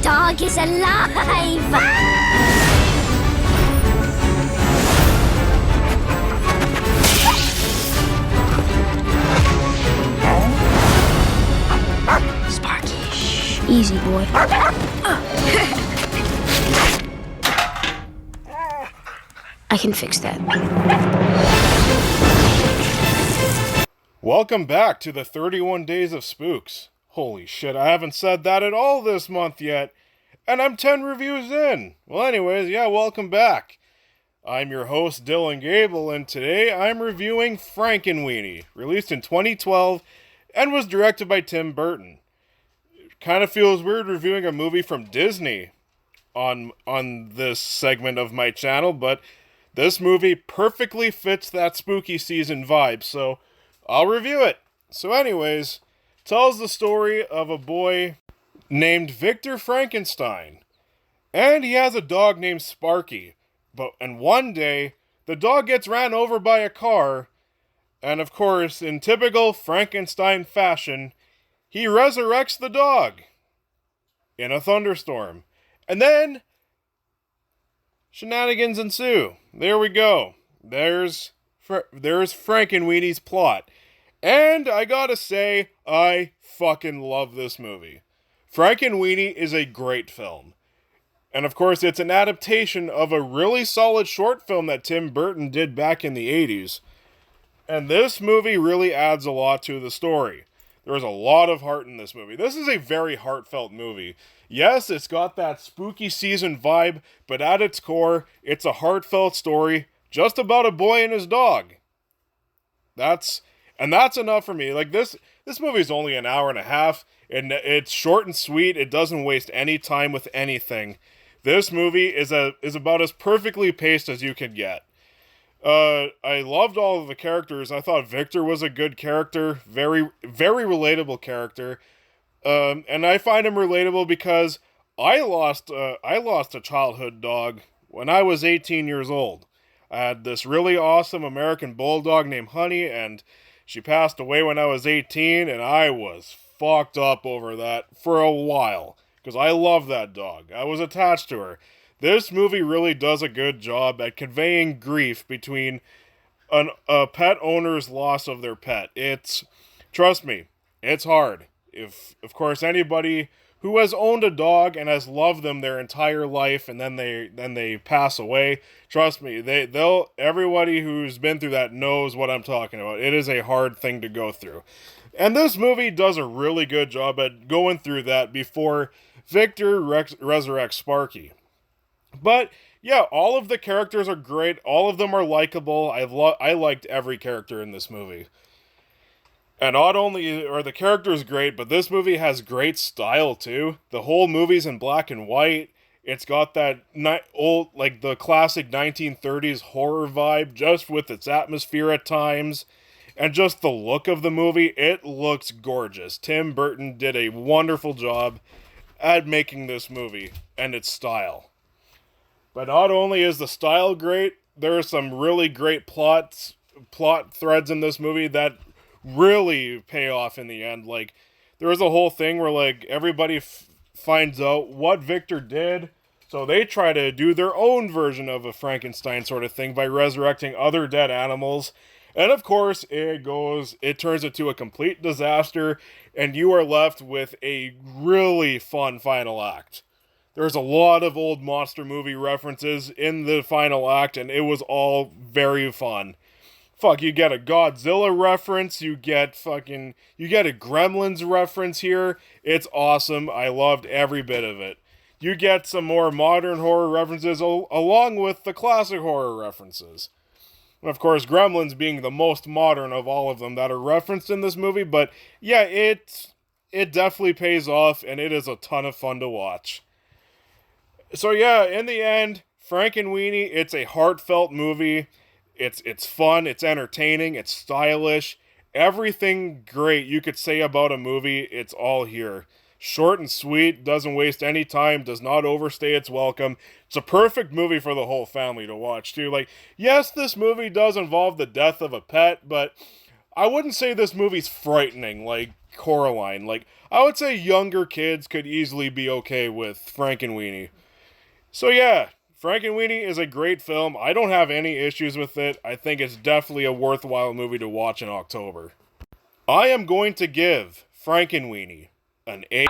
dog is alive! Sparky, shh. Easy, boy. I can fix that. Welcome back to the 31 Days of Spooks. Holy shit, I haven't said that at all this month yet, and I'm 10 reviews in. Well, anyways, yeah, welcome back. I'm your host, Dylan Goebel, and today I'm reviewing Frankenweenie, released in 2012 and was directed by Tim Burton. Kind of feels weird reviewing a movie from Disney on this segment of my channel, but this movie perfectly fits that spooky season vibe, so I'll review it. So anyways, tells the story of a boy named Victor Frankenstein, and he has a dog named Sparky. And one day, the dog gets ran over by a car, and of course, in typical Frankenstein fashion, he resurrects the dog in a thunderstorm. And then shenanigans ensue. There we go. There's Frankenweenie's plot. And I gotta say, I fucking love this movie. Frankenweenie is a great film. And of course, it's an adaptation of a really solid short film that Tim Burton did back in the 80s. And this movie really adds a lot to the story. There's a lot of heart in this movie. This is a very heartfelt movie. Yes, it's got that spooky season vibe, but at its core, it's a heartfelt story just about a boy and his dog. That's enough for me. Like, this movie's only an hour and a half, and it's short and sweet. It doesn't waste any time with anything. This movie is about as perfectly paced as you can get. I loved all of the characters. I thought Victor was a good character, very, very relatable character. And I find him relatable because I lost a childhood dog when I was 18 years old. I had this really awesome American bulldog named Honey, and she passed away when I was 18, and I was fucked up over that for a while, because I love that dog. I was attached to her. This movie really does a good job at conveying grief between a pet owner's loss of their pet. Trust me, it's hard. If, of course, anybody who has owned a dog and has loved them their entire life and then they pass away, trust me, everybody who's been through that knows what I'm talking about. It is a hard thing to go through. And this movie does a really good job at going through that before Victor resurrects Sparky. But yeah, all of the characters are great. All of them are likable. I liked every character in this movie. And not only are the characters great, but this movie has great style too. The whole movie's in black and white. It's got that old, like the classic 1930s horror vibe, just with its atmosphere at times. And just the look of the movie, it looks gorgeous. Tim Burton did a wonderful job at making this movie and its style. But not only is the style great, there are some really great plot threads in this movie that really pay off in the end. Like, there was a whole thing where, like, everybody finds out what Victor did, so they try to do their own version of a Frankenstein sort of thing by resurrecting other dead animals. And of course, it turns into a complete disaster, and you are left with a really fun final act. There's a lot of old monster movie references in the final act, and it was all very fun. Fuck, you get a Godzilla reference, you get a Gremlins reference here. It's awesome. I loved every bit of it. You get some more modern horror references along with the classic horror references. And of course, Gremlins being the most modern of all of them that are referenced in this movie, but yeah, it definitely pays off, and it is a ton of fun to watch. So yeah, in the end, Frankenweenie, it's a heartfelt movie. It's fun, it's entertaining, it's stylish. Everything great you could say about a movie, it's all here. Short and sweet, doesn't waste any time, does not overstay its welcome. It's a perfect movie for the whole family to watch too. Like, yes, this movie does involve the death of a pet, but I wouldn't say this movie's frightening like Coraline. Like, I would say younger kids could easily be okay with Frankenweenie. So yeah, Frankenweenie is a great film. I don't have any issues with it. I think it's definitely a worthwhile movie to watch in October. I am going to give Frankenweenie an A.